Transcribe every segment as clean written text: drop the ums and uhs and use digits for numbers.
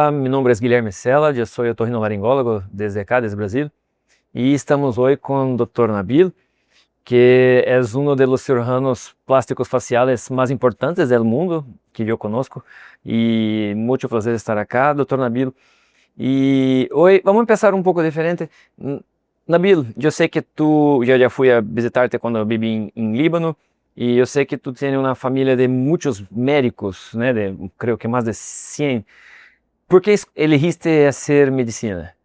Hola, mi nombre es Guilherme Sella, yo soy otorrinolaringólogo desde acá, desde Brasil, y estamos hoy con el doctor Nabil, que es uno de los cirujanos plásticos faciales más importantes del mundo que yo conozco, y mucho placer estar acá, doctor Nabil. Y hoy vamos a empezar un poco diferente. Nabil, yo sé que yo ya fui a visitarte cuando viví en Líbano, y yo sé que tú tienes una familia de muchos médicos, ¿no? Creo que más de 100. ¿Por qué elegiste hacer medicina?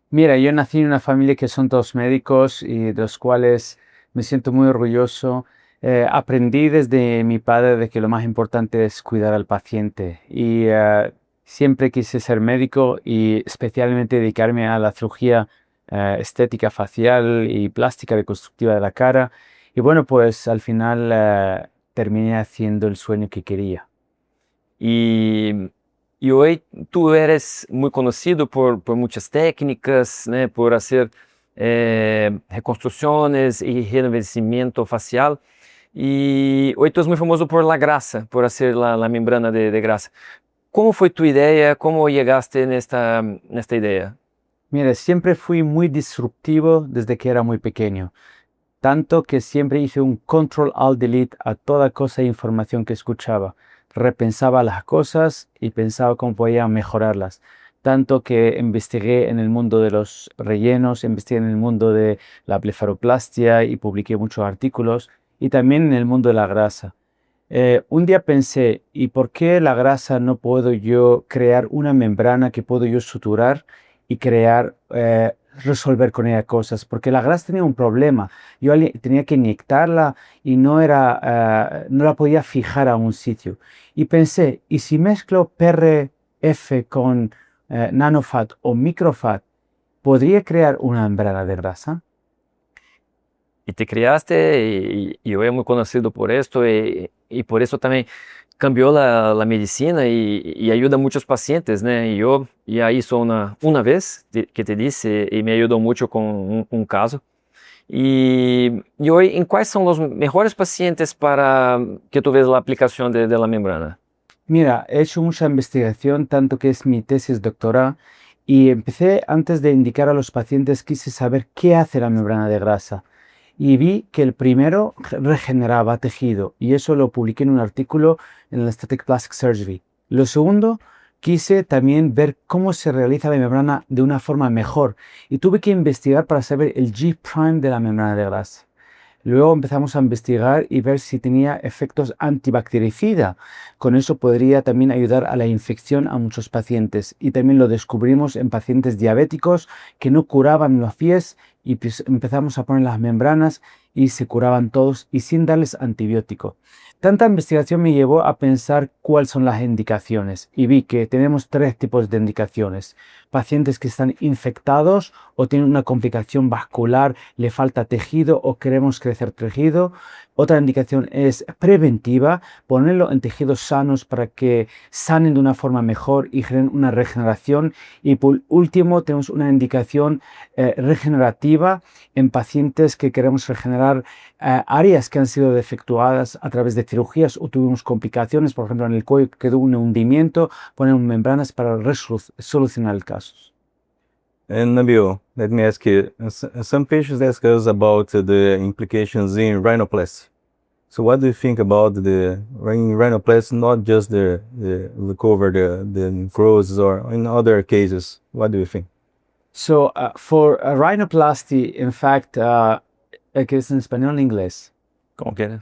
Mira, yo nací en una familia que son todos médicos y de los cuales me siento muy orgulloso. Aprendí desde mi padre de que lo más importante es cuidar al paciente y siempre quise ser médico y especialmente dedicarme a la cirugía estética facial y plástica reconstructiva de la cara. Y bueno, pues al final terminé haciendo el sueño que quería. Y, y hoy tú eres muy conocido por muchas técnicas, ¿no? Por hacer reconstrucciones y rejuvenecimiento facial. Y hoy tú eres muy famoso por la grasa, por hacer la membrana de grasa. ¿Cómo fue tu idea? ¿Cómo llegaste en esta idea? Mira, siempre fui muy disruptivo desde que era muy pequeño. Tanto que siempre hice un control alt delete a toda cosa e información que escuchaba. Repensaba las cosas y pensaba cómo podía mejorarlas. Tanto que investigué en el mundo de los rellenos, investigué en el mundo de la blefaroplastia y publiqué muchos artículos, y también en el mundo de la grasa. Un día pensé, ¿y por qué la grasa no puedo yo crear una membrana que puedo yo suturar y crear, resolver con ella cosas? Porque la grasa tenía un problema. Yo tenía que inyectarla y no la podía fijar a un sitio. Y pensé, ¿y si mezclo PRF con nanofat o microfat, podría crear una membrana de grasa? Y te criaste y hoy es muy conocido por esto y por eso también cambió la medicina y ayuda a muchos pacientes, ¿no? Y yo ya hizo una vez que te dije y me ayudó mucho con un caso. Y hoy, ¿en cuáles son los mejores pacientes para que tú ves la aplicación de la membrana? Mira, he hecho mucha investigación, tanto que es mi tesis doctoral, y empecé antes de indicar a los pacientes, quise saber qué hace la membrana de grasa. Y vi que el primero regeneraba tejido, y eso lo publiqué en un artículo en la Static Plastic Surgery. Lo segundo, quise también ver cómo se realiza la membrana de una forma mejor, y tuve que investigar para saber el G' de la membrana de grasa. Luego empezamos a investigar y ver si tenía efectos antibactericida. Con eso podría también ayudar a la infección a muchos pacientes. Y también lo descubrimos en pacientes diabéticos que no curaban los pies y pues empezamos a poner las membranas y se curaban todos y sin darles antibiótico. Tanta investigación me llevó a pensar cuáles son las indicaciones y vi que tenemos tres tipos de indicaciones. Pacientes que están infectados o tienen una complicación vascular, le falta tejido o queremos crecer tejido. Otra indicación es preventiva, ponerlo en tejidos sanos para que sanen de una forma mejor y generen una regeneración. Y por último tenemos una indicación regenerativa en pacientes que queremos regenerar áreas que han sido defectuadas a través de cirugías o tuvimos complicaciones, por ejemplo en el cuello quedó un hundimiento, ponemos membranas para solucionar el caso. And Nabil, let me ask you, some patients ask us about the implications in rhinoplasty. So what do you think about the rhinoplasty, not just the recover the necrosis or in other cases? What do you think? So for rhinoplasty, in fact, que es en español en inglés. ¿Cómo quieres?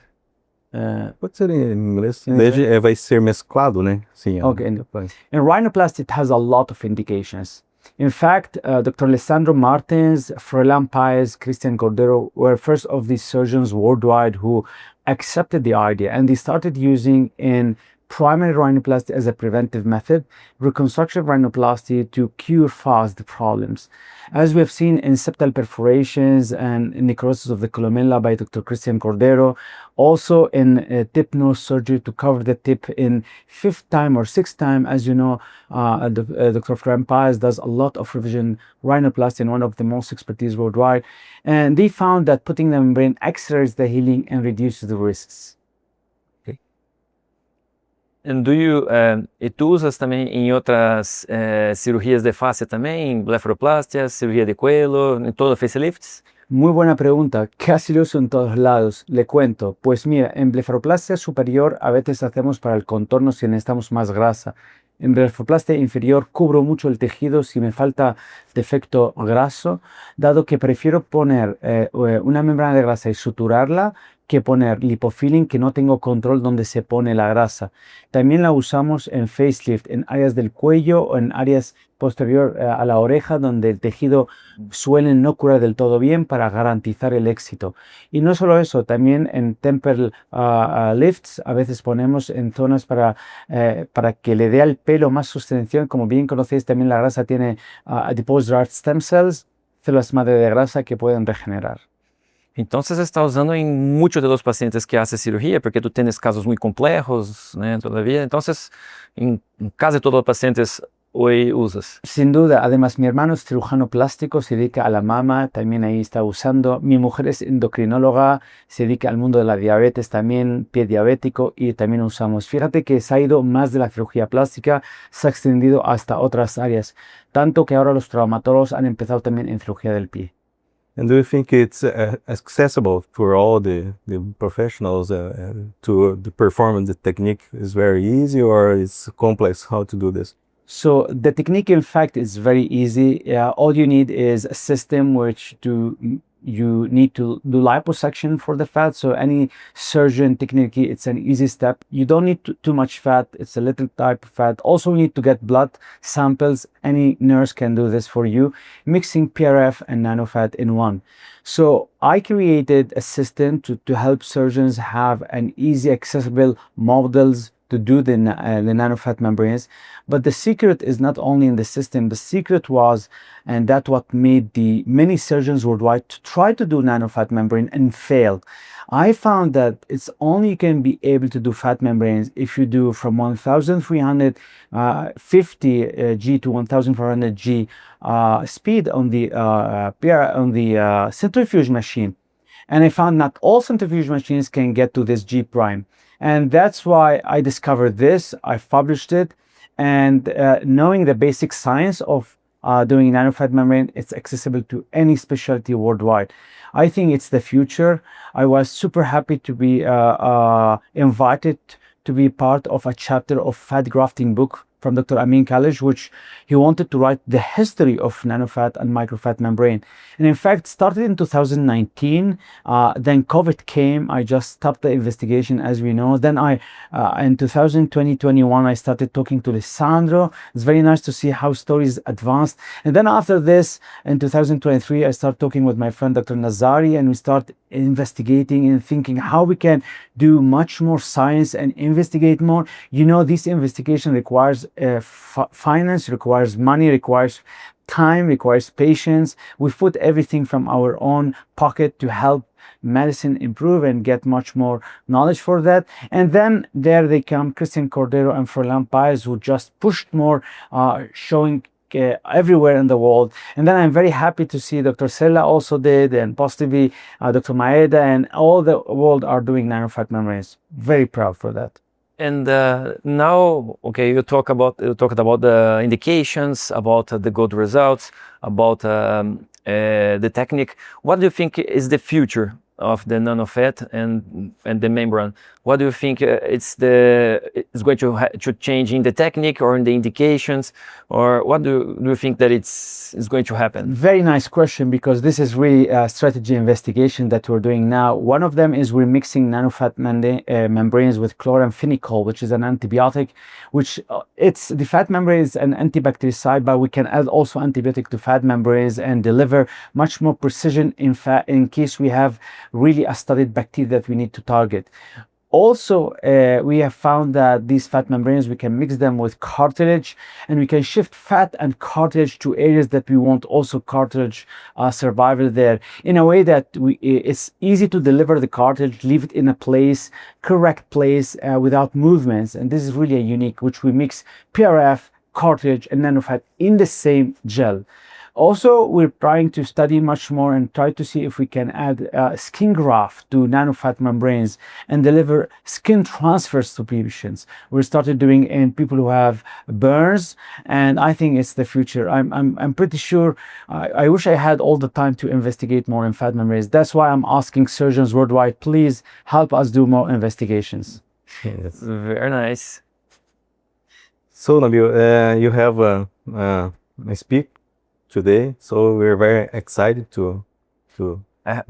Pode ser em inglês. Em Daí vai ser mesclado, né? Sim. Okay. Depois. And rhinoplasty has a lot of indications. In fact, Dr. Alessandro Martins, Froilan Paez, Christian Cordero were first of these surgeons worldwide who accepted the idea, and they started using in primary rhinoplasty as a preventive method, reconstructive rhinoplasty to cure fast the problems. As we have seen in septal perforations and necrosis of the columella by Dr. Christian Cordero, also in tip nose surgery to cover the tip in fifth time or sixth time. As you know, Dr. Frampaz does a lot of revision rhinoplasty and one of the most expertise worldwide. And they found that putting the membrane accelerates the healing and reduces the risks. And do you, e tu usas também em outras cirurgias de face também, blefaroplastia, cirugía de cuello, en todo facelifts? Muy buena pregunta. Casi lo uso en todos lados. Le cuento. Pues mira, en blefaroplastia superior a veces hacemos para el contorno si necesitamos más grasa. En blefaroplastia inferior cubro mucho el tejido si me falta defecto graso, dado que prefiero poner una membrana de grasa y suturarla que poner lipofilling que no tengo control donde se pone la grasa. También la usamos en facelift, en áreas del cuello o en áreas posterior a la oreja donde el tejido suele no curar del todo bien para garantizar el éxito. Y no solo eso, también en temple lifts a veces ponemos en zonas para que le dé al pelo más sustentación. Como bien conocéis, también la grasa tiene adipose-derived stem cells, células madre de grasa que pueden regenerar. Entonces está usando en muchos de los pacientes que hace cirugía, porque tú tienes casos muy complejos, ¿no? Todavía. Entonces, en casi todos los pacientes hoy usas. Sin duda, además mi hermano es cirujano plástico, se dedica a la mama, también ahí está usando. Mi mujer es endocrinóloga, se dedica al mundo de la diabetes, también pie diabético y también usamos. Fíjate que se ha ido más de la cirugía plástica, se ha extendido hasta otras áreas, tanto que ahora los traumatólogos han empezado también en cirugía del pie. And do you think it's accessible for all the professionals to perform the technique is very easy, or it's complex how to do this? So the technique, in fact, is very easy. All you need is a system you need to do liposuction for the fat. So any surgeon, technically, it's an easy step. You don't need too much fat. It's a little type of fat. Also, you need to get blood samples. Any nurse can do this for you, mixing PRF and nanofat in one. So I created a system to help surgeons have an easy, accessible models to do the nanofat membranes. But the secret is not only in the system. The secret was, and that's what made the many surgeons worldwide to try to do nanofat membrane and fail. I found that it's only you can be able to do fat membranes if you do from 1350 G to 1400 G speed on the centrifuge machine. And I found not all centrifuge machines can get to this G prime. And that's why I discovered this, I published it, and knowing the basic science of doing nanofat membrane, it's accessible to any specialty worldwide. I think it's the future. I was super happy to be invited to be part of a chapter of fat grafting book from Dr. Amin Khalej, which he wanted to write the history of nanofat and microfat membrane. And in fact, started in 2019. Then COVID came. I just stopped the investigation, as we know. Then in 2020-21, I started talking to Lisandro. It's very nice to see how stories advanced. And then after this, in 2023, I started talking with my friend Dr. Nazari, and we start investigating and thinking how we can do much more science and investigate more. You know, this investigation requires finance, requires money, requires time, requires patience. We put everything from our own pocket to help medicine improve and get much more knowledge for that. And then there they come, Christian Cordero and Frolan Paez, who just pushed more, showing everywhere in the world. And then I'm very happy to see Dr. Sella also did, and possibly Dr. Maeda, and all the world are doing nanofat membranes. Very proud for that. And now, okay, you talked about the indications, about the good results, about the technique. What do you think is the future of the nanofat and the membrane? What do you think it's going to change in the technique or in the indications, or what do you think that it's going to happen? Very nice question, because this is really a strategy investigation that we're doing now. One of them is we're mixing nanofat membranes with chloramphenicol, which is an antibiotic, which the fat membrane is an antibactericide, but we can add also antibiotic to fat membranes and deliver much more precision in case we have really a studied bacteria that we need to target. Also, we have found that these fat membranes, we can mix them with cartilage, and we can shift fat and cartilage to areas that we want also cartilage survival there, in a way that it's easy to deliver the cartilage, leave it in a place, correct place, without movements. And this is really a unique, which we mix PRF, cartilage, and nanofat in the same gel. Also, we're trying to study much more and try to see if we can add skin graft to nanofat membranes and deliver skin transfers to patients. We started doing in people who have burns, and I think it's the future. I'm pretty sure. I wish I had all the time to investigate more in fat membranes. That's why I'm asking surgeons worldwide, please help us do more investigations. Yes. Very nice. So Nabil, you have a speak today, so we're very excited to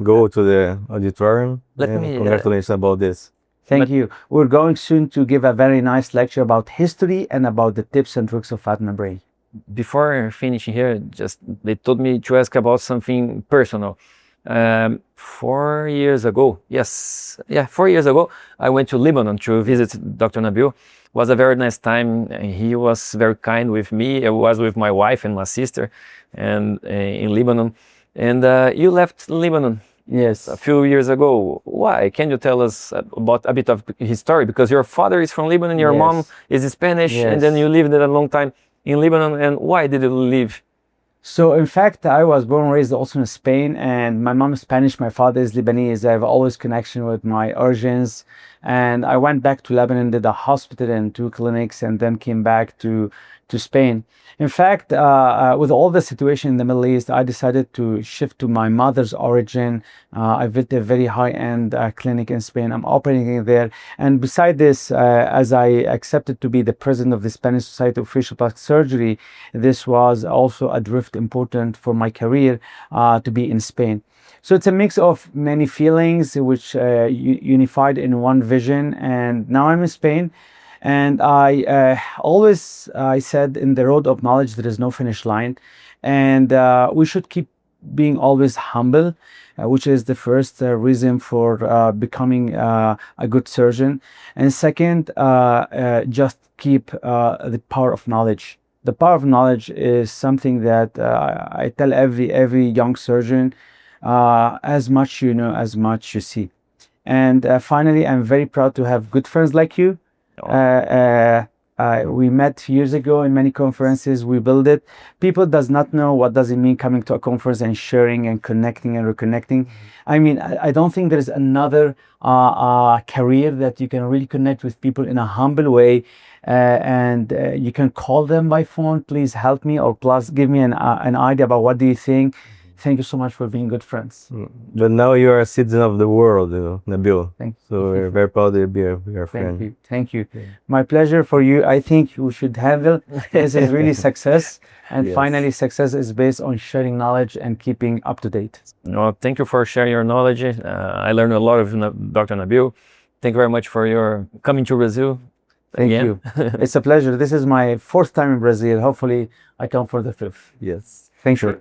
go to the auditorium. Let and me, congratulations about this. Thank you. We're going soon to give a very nice lecture about history and about the tips and tricks of fat membrane. Before finishing here, just they told me to ask about something personal. 4 years ago, 4 years ago, I went to Lebanon to visit Dr. Nabil. It was a very nice time. He was very kind with me. I was with my wife and my sister, and in Lebanon. And you left Lebanon Yes. a few years ago. Why? Can you tell us about a bit of his story? Because your father is from Lebanon, your mom is Spanish, and then Yes. you lived a long time in Lebanon. And why did you leave? So in fact, I was born and raised also in Spain, and my mom is Spanish, my father is Lebanese. I have always connection with my origins, and I went back to Lebanon, did a hospital and 2 clinics, and then came back to Spain. In fact, with all the situation in the Middle East, I decided to shift to my mother's origin. I built a very high-end clinic in Spain. I'm operating there. And beside this, as I accepted to be the president of the Spanish Society of Facial Plastic Surgery, this was also a drift important for my career to be in Spain. So it's a mix of many feelings which unified in one vision. And now I'm in Spain. And I said in the road of knowledge, there is no finish line. And we should keep being always humble, which is the first reason for becoming a good surgeon. And second, just keep the power of knowledge. The power of knowledge is something that I tell every young surgeon, as much you know, as much you see. And finally, I'm very proud to have good friends like you. We met years ago in many conferences. We built it. People does not know what does it mean coming to a conference and sharing and connecting and reconnecting. I mean, I don't think there is another career that you can really connect with people in a humble way. And you can call them by phone, please help me, or plus give me an idea about what do you think. Thank you so much for being good friends. But now you are a citizen of the world, Nabil. Thank you. So we're very proud to be your friend. Thank you. Thank you. My pleasure for you. I think you should handle this is really success. And Yes. finally, success is based on sharing knowledge and keeping up to date. No, thank you for sharing your knowledge. I learned a lot of Dr. Nabil. Thank you very much for your coming to Brazil. Thank again. you. It's a pleasure. This is my 4th time in Brazil. Hopefully, I come for the 5th. Yes. Thank you. Sure.